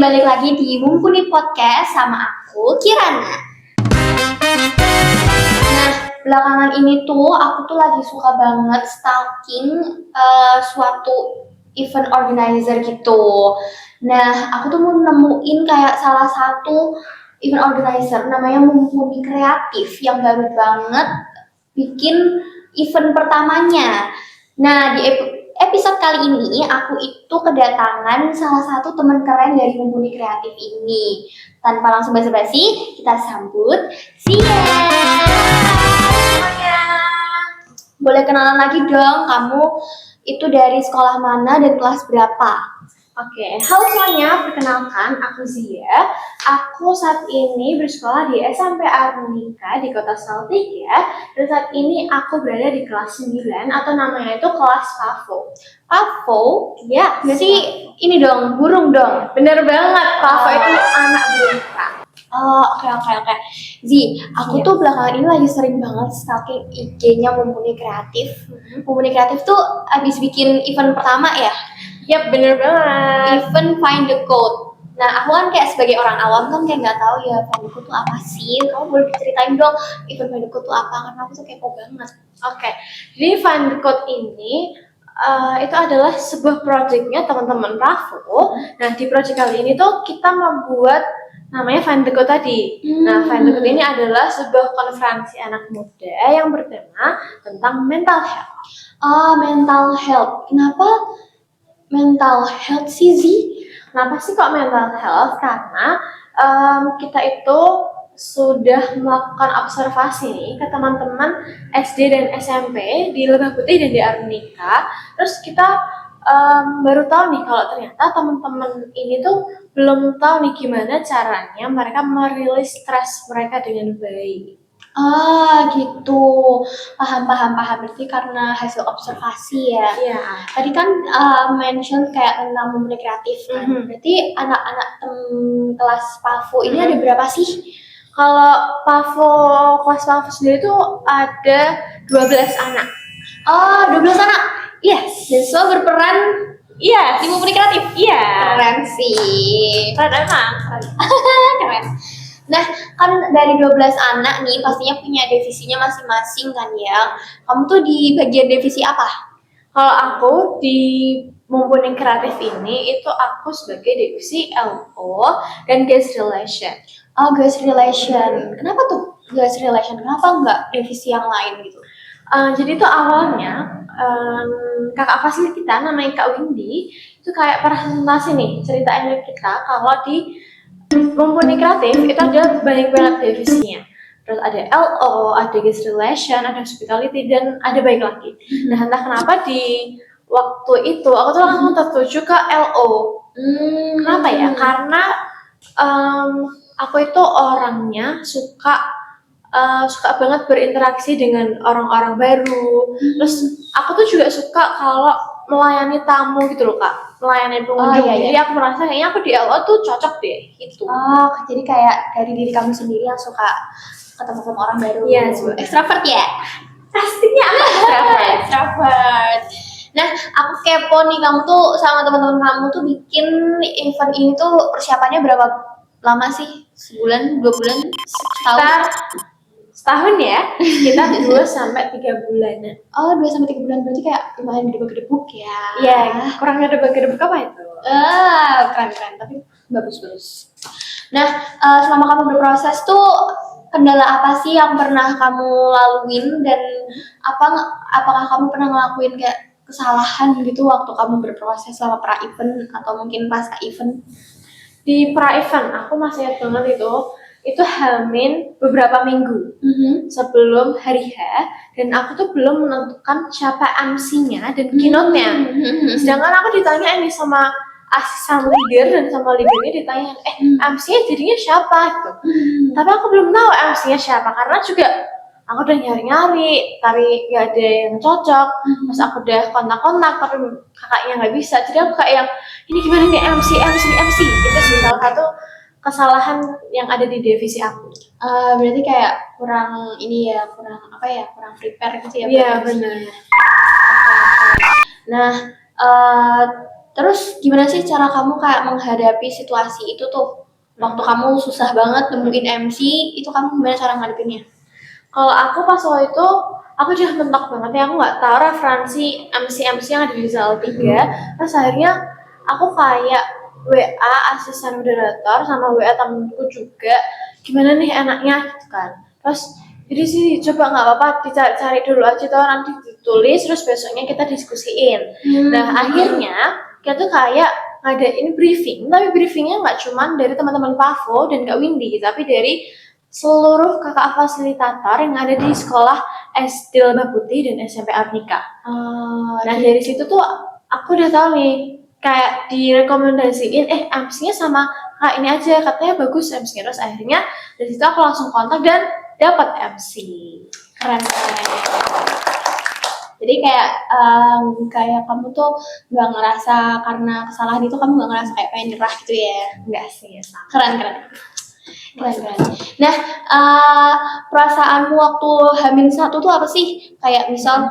balik lagi di Mumpuni Podcast sama aku, Kirana. Nah, belakangan ini tuh aku tuh lagi suka banget stalking suatu event organizer gitu. Nah, aku tuh mau nemuin kayak salah satu event organizer namanya Mumpuni Kreatif yang baru banget bikin event pertamanya. Nah, di episode kali ini aku itu kedatangan salah satu teman keren dari Mumpuni Kreatif ini. Tanpa langsung basa-basi, kita sambut Zia. Semuanya. Boleh kenalan lagi dong, kamu itu dari sekolah mana dan kelas berapa? Oke, halo semuanya, perkenalkan aku Zia. Aku saat ini bersekolah di SMP Arnika di Kota Salatiga. Dan saat ini aku berada di kelas 9 atau namanya itu kelas PAVO. Pavo? Ya, Berarti ini dong, burung dong. bener banget, PAVO itu anak burung kak. Oh, oke. Zi, aku tuh belakangan ini lagi sering banget stalking IG-nya Mumpuni Kreatif. Mumpuni Kreatif tuh abis bikin event pertama ya? Yap, bener banget. Event Find the Code. Nah, aku kan kayak sebagai orang awam kan kayak nggak tahu ya Find the Code tuh apa sih. Kamu boleh ceritain dong event Find the Code tuh apa? Karena aku tuh kepo banget. Oke, jadi Find the Code ini itu adalah sebuah projectnya teman-teman PAVO. Nah, di project kali ini tuh kita membuat namanya Find the Code tadi. Nah, Find the Code ini adalah sebuah konferensi anak muda yang bertema tentang mental health. Mental health. Kenapa mental health sih, Zi? Kenapa sih kok mental health? Karena kita itu sudah melakukan observasi nih ke teman-teman SD dan SMP di Lebah Putih dan di Arnika. Terus kita baru tahu nih kalau ternyata teman-teman ini tuh belum tahu nih gimana caranya mereka merilis stres mereka dengan baik. Gitu. Paham. Berarti karena hasil observasi ya. Iya. Tadi kan mention kayak tentang Mumpuni Kreatif kan. Berarti anak-anak kelas PAVO ini ada berapa sih? Kalau PAVO kelas PAVO sendiri tuh ada 12 anak. 12 anak. Yes. Dan semua berperan Yes. di Mumpuni Kreatif. Iya. Keren sih. Keren emang. Keren. Nah, kan dari 12 anak nih pastinya punya divisinya masing-masing kan ya. Kamu tuh di bagian divisi apa? Kalau aku di Mumpuni Kreatif ini itu aku sebagai divisi LO dan Guest Relation. Guest Relation. Kenapa tuh Guest Relation? Kenapa enggak divisi yang lain gitu? Jadi tuh awalnya kakak fasil kita namanya Kak Windy itu kayak presentasi nih ceritain kita kalau di Mumpuni Kreatif itu ada banyak banget divisinya. Terus ada LO, ada Guest Relation, ada Hospitality, dan ada banyak lagi. Nah, entah kenapa di waktu itu aku tuh langsung tertuju ke LO. Kenapa ya? Karena aku itu orangnya suka banget berinteraksi dengan orang-orang baru. Terus aku tuh juga suka kalau melayani tamu gitu loh kak, melayani pengunjung. Jadi aku merasa kayaknya aku di LO tuh cocok deh gitu. Jadi kayak dari diri kamu sendiri yang suka ketemu sama orang baru. Iya, extrovert ya? Pastinya aku extrovert. Nah, aku kepo nih, kamu tuh sama teman-teman kamu tuh bikin event ini tuh persiapannya berapa lama sih? Sebulan, 2 bulan, setahun? Setahun ya, kita 2-3 bulan. 2-3 bulan berarti kayak lumayan gedebuk ya? Iya, kurang gedebuk apa itu? Keren, tapi bagus. Nah, selama kamu berproses tuh kendala apa sih yang pernah kamu laluin dan apakah kamu pernah ngelakuin kayak kesalahan gitu waktu kamu berproses selama pra event atau mungkin pasca event? Di pra event aku masih ingat banget itu Hamin beberapa minggu sebelum hari H, dan aku tuh belum menentukan siapa MC-nya dan keynote-nya. Sedangkan aku ditanya ini sama asisten leader dan sama leadernya ditanya, MC-nya jadinya siapa gitu. Tapi aku belum tahu MC-nya siapa karena juga aku udah nyari-nyari, tapi nggak ada yang cocok. Terus aku udah kontak-kontak, tapi kakaknya nggak bisa. Jadi aku kayak yang ini gimana nih MC. Itu sih salah satu kesalahan yang ada di divisi aku. Berarti kayak kurang prepare gitu ya? Iya benar. Nah, Terus gimana sih cara kamu kayak menghadapi situasi itu tuh? Waktu kamu susah banget nemuin MC, itu kamu gimana cara ngadepinnya? Kalau aku pas waktu itu aku udah mentok banget ya, aku nggak tahu referensi MC yang ada di Salatiga. Terus akhirnya aku kayak WA asisten moderator sama WA temenku juga, gimana nih enaknya gitu kan. Terus jadi sih coba nggak apa-apa dicari dulu aja tuh, nanti ditulis terus besoknya kita diskusiin. Nah akhirnya kita tuh kayak ngadain briefing, tapi briefingnya nggak cuman dari teman-teman Pavo dan Kak Windy, tapi dari seluruh kakak fasilitator yang ada di sekolah SD Lebah Putih dan SMP Arnika. Nah dari situ tuh aku udah tahu nih, kayak direkomendasiin MC-nya sama kak ini aja, katanya bagus MC-nya. Terus akhirnya dari situ aku langsung kontak dan dapat MC. Keren. Jadi kayak kamu tuh nggak ngerasa karena kesalahan itu kamu nggak ngerasa kayak pengen nyerah gitu ya? Enggak sih ya, sama. Keren. Nah, perasaanmu waktu H-1 tuh apa sih? Kayak misal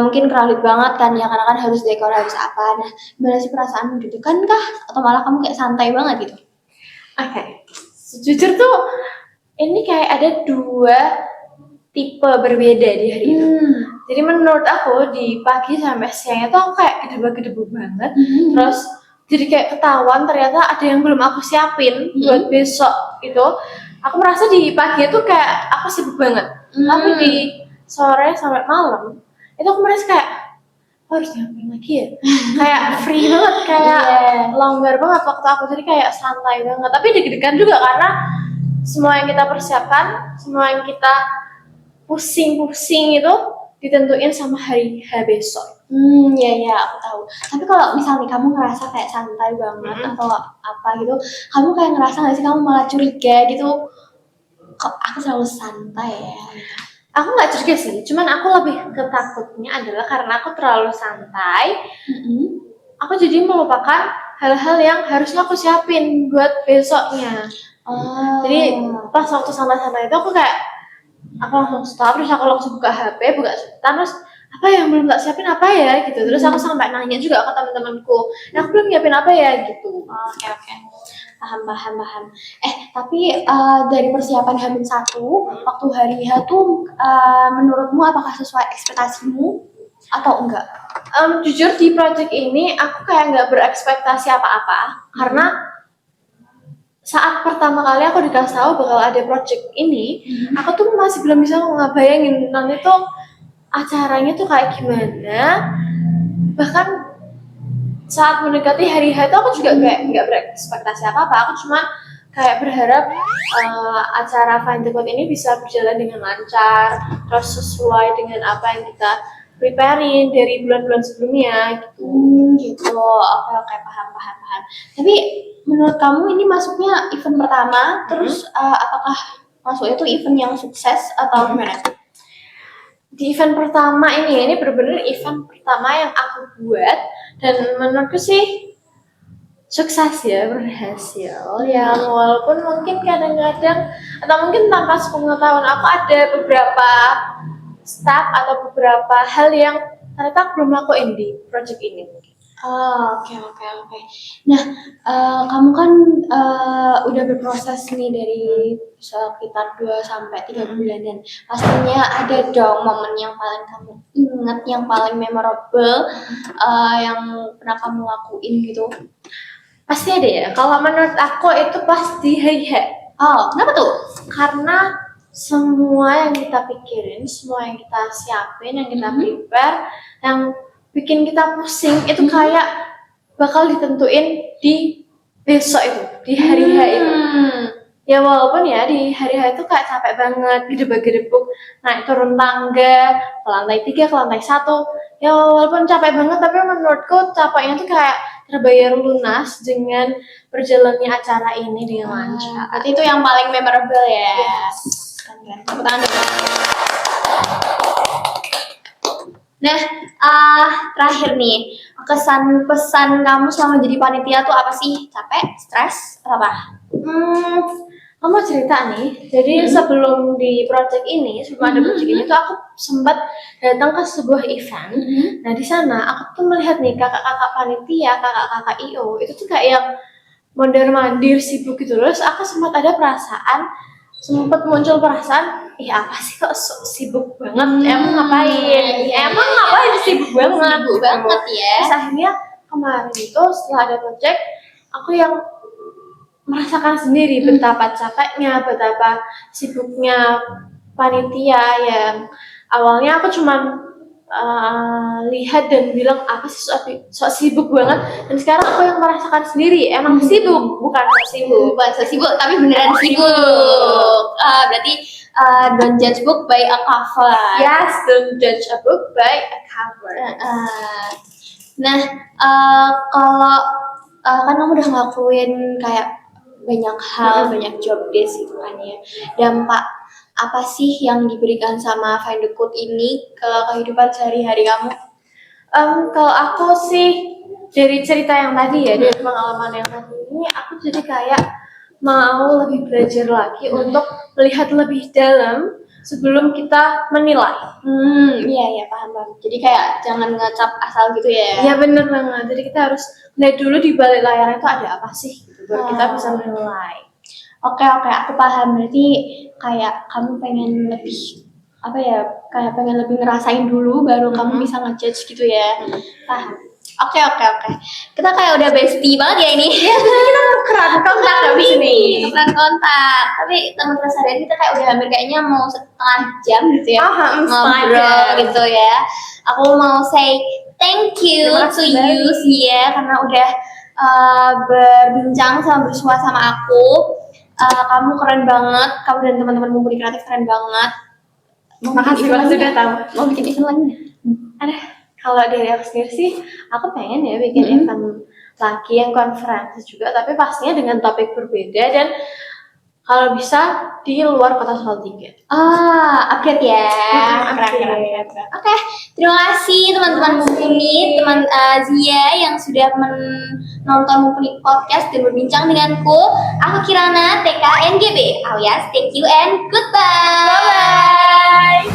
mungkin crowded banget kan ya, karena kan harus dekor harus apa. Nah, gimana sih perasaanmu gitu kan kah? Atau malah kamu kayak santai banget gitu? Oke. Jujur tuh ini kayak ada dua tipe berbeda di hari itu. Jadi menurut aku di pagi sampai siang itu aku kayak gedebak-gedebuk banget. Terus jadi kayak ketahuan ternyata ada yang belum aku siapin buat besok itu. Aku merasa di pagi itu kayak aku sibuk banget. Tapi di sore sampai malam itu aku merasa kayak harus ngapain lagi ya. Kayak free banget, kayak longgar banget waktu aku, jadi kayak santai banget. Tapi deg-degan juga karena semua yang kita persiapkan, semua yang kita pusing-pusing itu ditentuin sama hari H besok. Ya, aku tahu. Tapi kalau misalnya kamu ngerasa kayak santai banget atau apa gitu, kamu kayak ngerasa nggak sih kamu malah curiga gitu? Kok aku selalu santai ya? Aku nggak curiga sih, cuman aku lebih ketakutnya adalah karena aku terlalu santai, aku jadi melupakan hal-hal yang harusnya aku siapin buat besoknya. Jadi pas waktu santai-santai itu aku kayak aku langsung stop, terus aku langsung buka HP, buka setan, terus apa yang belum tak siapin apa ya gitu. Terus aku sampai nanya juga ke teman-temanku, aku belum nyiapin apa ya gitu. Oke. Paham. Tapi dari persiapan H-1 waktu hari H tuh menurutmu apakah sesuai ekspektasimu atau enggak? Jujur di project ini aku kayak nggak berekspektasi apa-apa karena saat pertama kali aku dikasih tahu bakal ada project ini, aku tuh masih belum bisa ngebayangin nanti tuh acaranya tuh kayak gimana. Bahkan saat mendekati hari H itu aku juga nggak berekspektasi apa-apa. Aku cuma kayak berharap acara Find the Code ini bisa berjalan dengan lancar, terus sesuai dengan apa yang kita preparein dari bulan-bulan sebelumnya gitu. Gitu. Oke, paham. Tapi menurut kamu ini masuknya event pertama, terus apakah masuknya itu event yang sukses atau gimana? Di event pertama ini benar-benar event pertama yang aku buat dan menurutku sih sukses ya, berhasil ya, walaupun mungkin kadang-kadang atau mungkin tanpa sepengetahuan aku ada beberapa step atau beberapa hal yang ternyata aku belum lakuin di project ini. Oke. Nah, kamu kan udah berproses nih dari sekitar 2 sampai 3 bulanan. Pastinya ada dong momen yang paling kamu ingat, yang paling memorable, yang pernah kamu lakuin gitu. Pasti ada ya. Kalau menurut aku itu pasti hari H. Kenapa tuh? Karena semua yang kita pikirin, semua yang kita siapin, yang kita prepare, yang bikin kita pusing itu kayak bakal ditentuin di besok itu, di hari H itu. Ya walaupun ya di hari H itu kayak capek banget, gedebak-gedebuk, naik turun tangga, ke lantai 3, ke lantai 1. Ya walaupun capek banget, tapi menurutku capeknya tuh kayak terbayar lunas dengan berjalannya acara ini dengan lancar. Berarti itu yang paling memorable ya. Keren. Tepuk tangan dulu. Nah, terakhir nih, kesan pesan kamu selama jadi panitia tuh apa sih? Capek, stres, atau apa? Aku mau cerita nih, jadi sebelum di project ini, sebelum ada project ini tuh aku sempat datang ke sebuah event. Nah di sana aku tuh melihat nih kakak-kakak panitia, kakak-kakak IO itu tuh kayak yang mondar-mandir sibuk gitu. Terus aku sempat ada perasaan, sempat muncul perasaan, ih apa sih kok sibuk banget? Emang ngapain? Iya, Emang iya, ngapain iya. sibuk banget? Sibuk banget ya. Terus akhirnya kemarin itu setelah ada project, aku yang merasakan sendiri betapa capeknya, betapa sibuknya panitia yang awalnya aku cuma lihat dan bilang apa sih sok sibuk banget, dan sekarang aku yang merasakan sendiri emang sibuk, bukan sok sibuk. Bukan so sibuk, tapi beneran sibuk. Berarti don't judge book by a cover. Yes, don't judge a book by a cover. Nah, kalau kan kamu udah ngelakuin kayak banyak hal, banyak job desk gitu kan ya. Dampak apa sih yang diberikan sama Find the Code ini ke kehidupan sehari-hari kamu? Kalau aku sih dari cerita yang tadi ya, dari pengalaman yang tadi ini, aku jadi kayak mau lebih belajar lagi untuk melihat lebih dalam sebelum kita menilai. Iya, paham. Jadi kayak jangan ngecap asal gitu ya. Iya bener banget. Jadi kita harus lihat dulu di balik layar itu ada apa sih, gitu, baru kita bisa menilai. Oke, aku paham. Berarti kayak kamu pengen lebih apa ya? Kayak pengen lebih ngerasain dulu baru kamu bisa ngejudge gitu ya. Paham. Oke. Kita kayak udah bestie banget ya ini. Iya, kita tukeran kontak habis ini. Tukeran kontak. Tapi teman-teman seharian kita kayak udah hampir kayaknya mau setengah jam gitu ya. Ngobrol gitu ya. Aku mau say thank you to you Zia karena udah berbincang sama bersua sama aku. Kamu keren banget, kamu dan teman-teman Mumpuni Kreatif keren banget. Makasih banget sudah tahu. Mau bikin event lagi nggak? Ada. Kalau dari aku sendiri sih, aku pengen ya bikin event lagi yang konferensi juga, tapi pastinya dengan topik berbeda dan kalau bisa di luar kota Salatiga. Upgrade ya. Keren. Oke, terima kasih teman-teman Mumpuni, teman Zia yang sudah menonton Mumpuni Podcast dan berbincang denganku. Aku Kirana, TK NGB, alias thank you and goodbye. Bye.